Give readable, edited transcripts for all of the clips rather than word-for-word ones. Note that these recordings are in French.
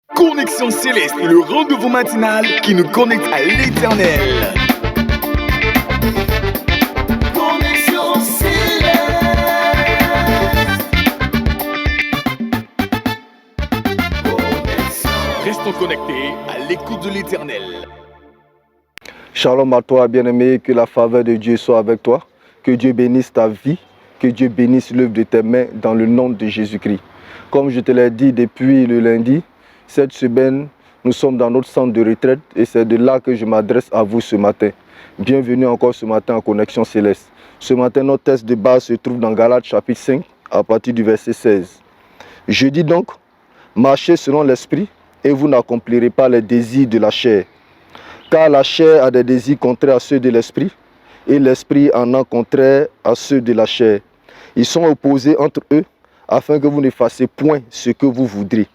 Connexion Céleste, le rendez-vous matinal qui nous connecte à l'Éternel. Connexion Céleste. Restons connectés à l'écoute de l'Éternel. Shalom à toi, bien-aimé, que la faveur de Dieu soit avec toi, que Dieu bénisse ta vie, que Dieu bénisse l'œuvre de tes mains dans le nom de Jésus-Christ. Comme je te l'ai dit depuis le lundi, cette semaine, nous sommes dans notre centre de retraite et c'est de là que je m'adresse à vous ce matin. Bienvenue encore ce matin en Connexion Céleste. Ce matin, notre texte de base se trouve dans Galates chapitre 5 à partir du verset 16. Je dis donc, marchez selon l'esprit et vous n'accomplirez pas les désirs de la chair. Car la chair a des désirs contraires à ceux de l'esprit et l'esprit en a contraire à ceux de la chair. Ils sont opposés entre eux afin que vous ne fassiez point ce que vous voudrez.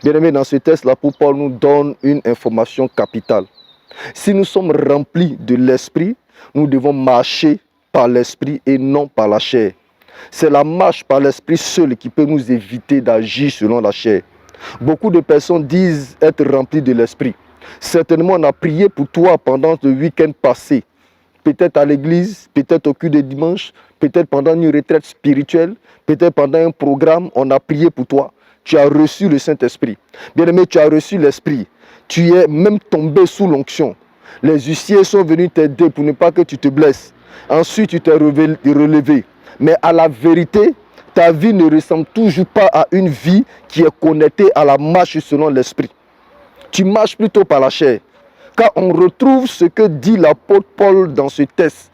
Bien-aimés, dans ce texte, l'apôtre Paul nous donne une information capitale. Si nous sommes remplis de l'esprit, nous devons marcher par l'esprit et non par la chair. C'est la marche par l'esprit seul qui peut nous éviter d'agir selon la chair. Beaucoup de personnes disent être remplies de l'esprit. Certainement, on a prié pour toi pendant le week-end passé. Peut-être à l'église, peut-être au culte de dimanche, peut-être pendant une retraite spirituelle, peut-être pendant un programme, on a prié pour toi. Tu as reçu le Saint-Esprit. Bien-aimé, tu as reçu l'Esprit. Tu es même tombé sous l'onction. Les huissiers sont venus t'aider pour ne pas que tu te blesses. Ensuite, tu t'es relevé. Mais à la vérité, ta vie ne ressemble toujours pas à une vie qui est connectée à la marche selon l'Esprit. Tu marches plutôt par la chair. Car on retrouve ce que dit l'apôtre Paul dans ce texte.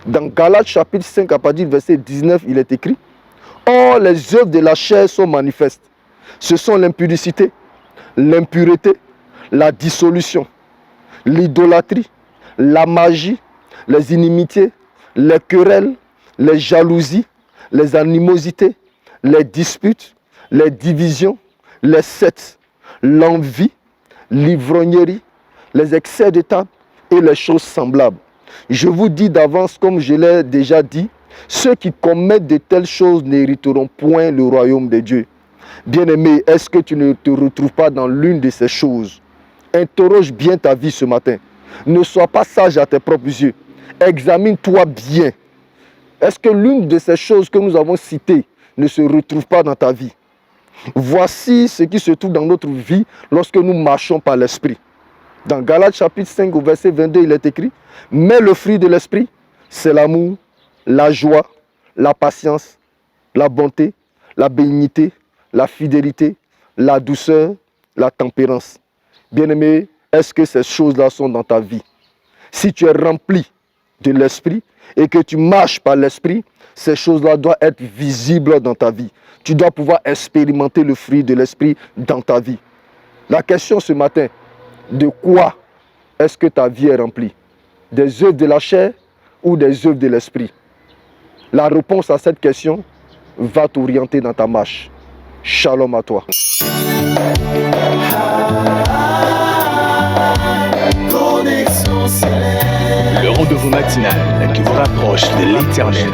Dans Galates chapitre 5, à partir du verset 19, il est écrit: or, les œuvres de la chair sont manifestes. Ce sont l'impudicité, l'impureté, la dissolution, l'idolâtrie, la magie, les inimitiés, les querelles, les jalousies, les animosités, les disputes, les divisions, les sectes, l'envie, l'ivrognerie, les excès de table et les choses semblables. Je vous dis d'avance, comme je l'ai déjà dit, ceux qui commettent de telles choses n'hériteront point le royaume de Dieu. Bien-aimé, est-ce que tu ne te retrouves pas dans l'une de ces choses? Interroge bien ta vie ce matin. Ne sois pas sage à tes propres yeux. Examine-toi bien. Est-ce que l'une de ces choses que nous avons citées ne se retrouve pas dans ta vie? Voici ce qui se trouve dans notre vie lorsque nous marchons par l'esprit. Dans Galates chapitre 5 au verset 22, il est écrit: mais le fruit de l'esprit, c'est l'amour, la joie, la patience, la bonté, la bénignité, la fidélité, la douceur, la tempérance. Bien-aimé, est-ce que ces choses-là sont dans ta vie? Si tu es rempli de l'esprit et que tu marches par l'esprit, ces choses-là doivent être visibles dans ta vie. Tu dois pouvoir expérimenter le fruit de l'esprit dans ta vie. La question ce matin, de quoi est-ce que ta vie est remplie? Des œuvres de la chair ou des œuvres de l'esprit? La réponse à cette question va t'orienter dans ta marche. Shalom à toi. Le rendez-vous matinal qui vous rapproche de l'Éternel.